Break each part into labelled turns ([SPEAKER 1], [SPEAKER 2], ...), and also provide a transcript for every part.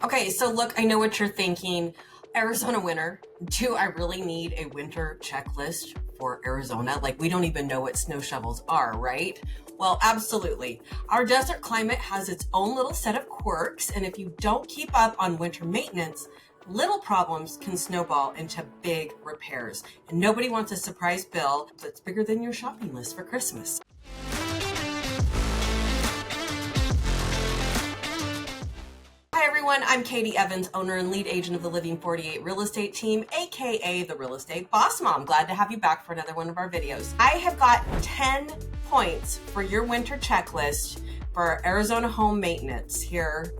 [SPEAKER 1] Okay, so look, I know what you're thinking. Arizona winter. Do I really need a winter checklist for Arizona? Like, we don't even know what snow shovels are, right? Well, absolutely. Our desert climate has its own little set of quirks, and if you don't keep up on winter maintenance, little problems can snowball into big repairs. And nobody wants a surprise bill that's bigger than your shopping list for Christmas. Hi everyone, I'm Katie Evans, owner and lead agent of the Living 48 Real Estate Team, aka the Real Estate Boss Mom. Glad to have you back for another one of our videos. I have got 10 points for your winter checklist for Arizona home maintenance here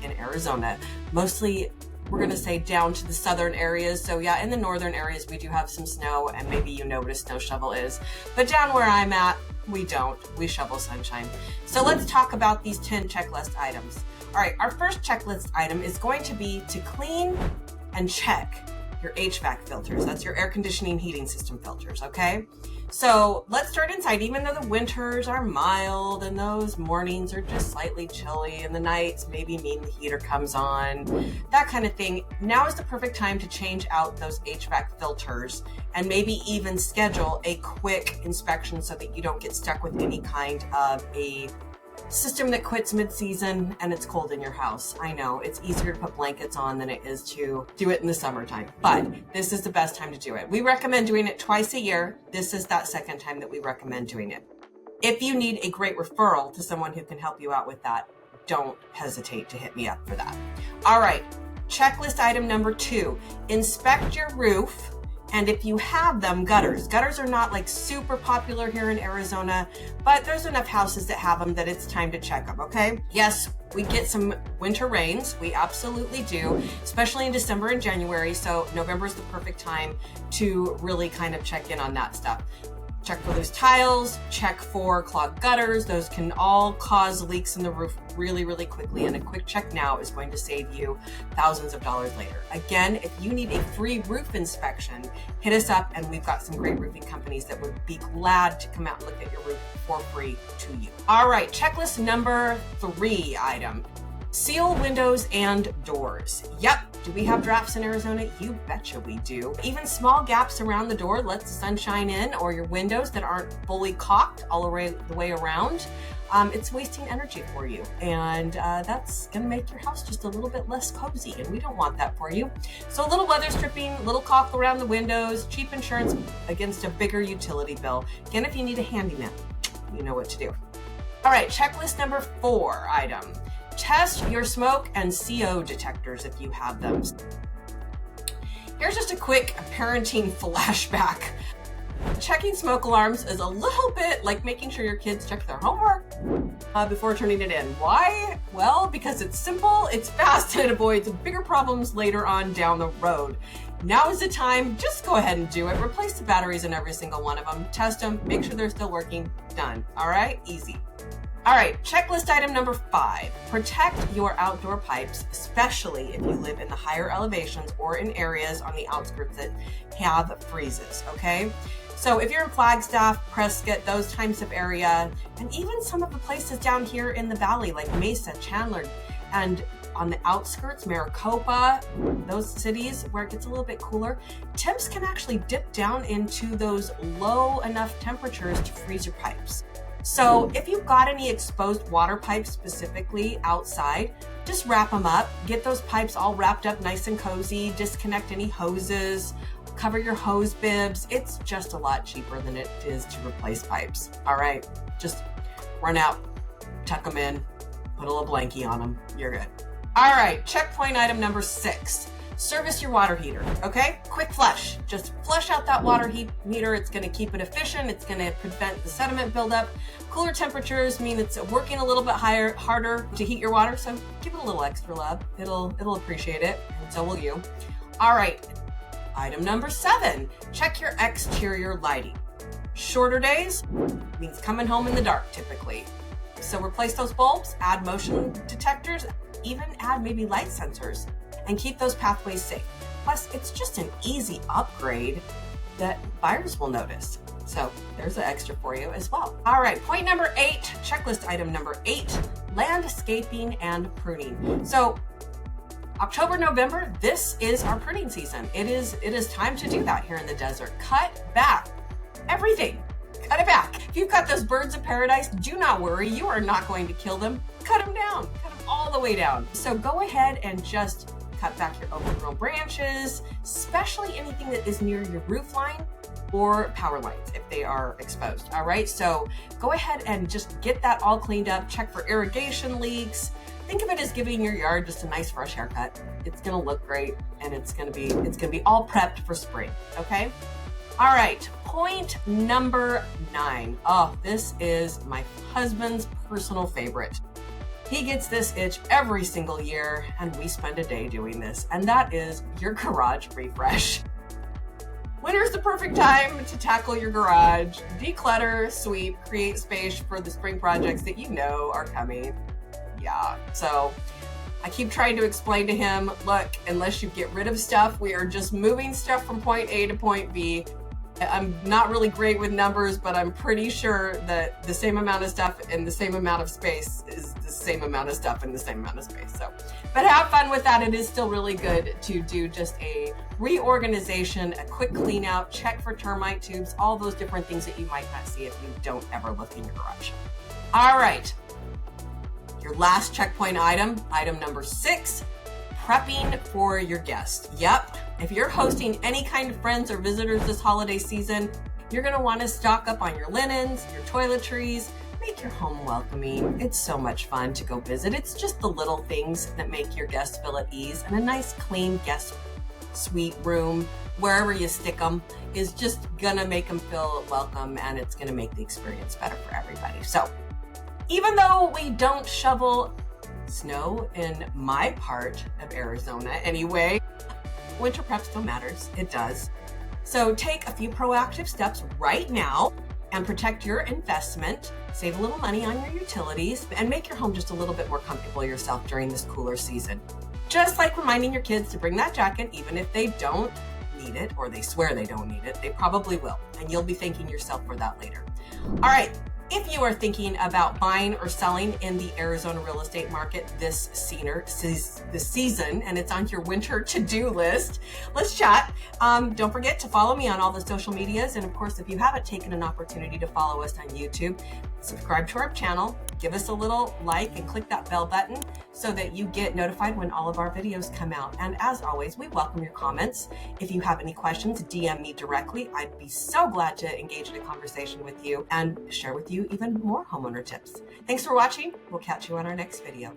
[SPEAKER 1] in Arizona. Mostly, we're going to say down to the southern areas. So yeah, in the northern areas, we do have some snow, and maybe you know what a snow shovel is. But down where I'm at, we don't. We shovel sunshine. So let's talk about these 10 checklist items. All right, our first checklist item is going to be to clean and check your HVAC filters. That's your air conditioning heating system filters, okay? So let's start inside. Even though the winters are mild and those mornings are just slightly chilly and the nights maybe mean the heater comes on, that kind of thing, now is the perfect time to change out those HVAC filters and maybe even schedule a quick inspection so that you don't get stuck with any kind of a system that quits mid-season and it's cold in your house. I know it's easier to put blankets on than it is to do it in the summertime, but this is the best time to do it. We recommend doing it twice a year. This is that second time that we recommend doing it. If you need a great referral to someone who can help you out with that, don't hesitate to hit me up for that. All right, checklist item number 2, inspect your roof. And if you have them, gutters. Gutters are not like super popular here in Arizona, but there's enough houses that have them that it's time to check them, okay? Yes, we get some winter rains. We absolutely do, especially in December and January. So November is the perfect time to really kind of check in on that stuff. Check for loose tiles, check for clogged gutters. Those can all cause leaks in the roof really, really quickly. And a quick check now is going to save you thousands of dollars later. Again, if you need a free roof inspection, hit us up and we've got some great roofing companies that would be glad to come out and look at your roof for free to you. All right, checklist number 3 item. Seal windows and doors. Yep. Do we have drafts in Arizona? You betcha we do. Even small gaps around the door lets the sunshine in, or your windows that aren't fully caulked all the way around. It's wasting energy for you, and that's going to make your house just a little bit less cozy, and we don't want that for you. So a little weather stripping, a little caulk around the windows, cheap insurance against a bigger utility bill. Again, if you need a handyman, you know what to do. All right, checklist number 4 item. Test your smoke and CO detectors if you have them. Here's just a quick parenting flashback. Checking smoke alarms is a little bit like making sure your kids check their homework before turning it in. Why? Well, because it's simple, it's fast, and it avoids bigger problems later on down the road. Now is the time, just go ahead and do it. Replace the batteries in every single one of them. Test them, make sure they're still working. Done. All right? Easy. All right, checklist item number 5, protect your outdoor pipes, especially if you live in the higher elevations or in areas on the outskirts that have freezes, okay? So if you're in Flagstaff, Prescott, those types of area, and even some of the places down here in the valley like Mesa, Chandler, and on the outskirts, Maricopa, those cities where it gets a little bit cooler, temps can actually dip down into those low enough temperatures to freeze your pipes. So if you've got any exposed water pipes specifically outside, just wrap them up, get those pipes all wrapped up nice and cozy, disconnect any hoses, cover your hose bibs. It's just a lot cheaper than it is to replace pipes. All right, just run out, tuck them in, put a little blankie on them, you're good. All right, checkpoint item number 6. Service your water heater, okay? Quick flush. Just flush out that water heater. It's gonna keep it efficient. It's gonna prevent the sediment buildup. Cooler temperatures mean it's working a little bit harder to heat your water, so give it a little extra love. It'll appreciate it, and so will you. All right, item number 7, check your exterior lighting. Shorter days means coming home in the dark typically. So replace those bulbs, add motion detectors, even add maybe light sensors, and keep those pathways safe. Plus, it's just an easy upgrade that buyers will notice. So there's an extra for you as well. All right, point number 8, checklist item number 8, landscaping and pruning. So October, November, this is our pruning season. It is time to do that here in the desert. Cut back everything. Cut it back. If you've got those birds of paradise, do not worry. You are not going to kill them. Cut them down. Cut them all the way down. So go ahead and just cut back your overgrown branches, especially anything that is near your roof line or power lines if they are exposed. All right, so go ahead and just get that all cleaned up. Check for irrigation leaks. Think of it as giving your yard just a nice fresh haircut. It's gonna look great, and it's gonna be all prepped for spring. Okay. All right, point number 9. Oh, this is my husband's personal favorite. He gets this itch every single year, and we spend a day doing this, and that is your garage refresh. Winter's the perfect time to tackle your garage, declutter, sweep, create space for the spring projects that you know are coming. Yeah, so I keep trying to explain to him, look, unless you get rid of stuff, we are just moving stuff from point A to point B. I'm not really great with numbers, but I'm pretty sure that the same amount of stuff in the same amount of space is the same amount of stuff in the same amount of space. So, but have fun with that. It is still really good to do just a reorganization, a quick clean out, check for termite tubes, all those different things that you might not see if you don't ever look in your garage. All right. Your last checkpoint item number 6, prepping for your guests. Yep. If you're hosting any kind of friends or visitors this holiday season, you're going to want to stock up on your linens, your toiletries, make your home welcoming. It's so much fun to go visit. It's just the little things that make your guests feel at ease, and a nice clean guest suite room, wherever you stick them, is just going to make them feel welcome, and it's going to make the experience better for everybody. So even though we don't shovel snow in my part of Arizona anyway, winter prep still matters. It does. So take a few proactive steps right now and protect your investment, save a little money on your utilities, and make your home just a little bit more comfortable yourself during this cooler season. Just like reminding your kids to bring that jacket, even if they don't need it or they swear they don't need it, they probably will. And you'll be thanking yourself for that later. All right. If you are thinking about buying or selling in the Arizona real estate market this season, and it's on your winter to-do list, let's chat. Don't forget to follow me on all the social medias. And of course, if you haven't taken an opportunity to follow us on YouTube, subscribe to our channel, give us a little like, and click that bell button so that you get notified when all of our videos come out. And as always, we welcome your comments. If you have any questions, DM me directly. I'd be so glad to engage in a conversation with you and share with you even more homeowner tips. Thanks for watching. We'll catch you on our next video.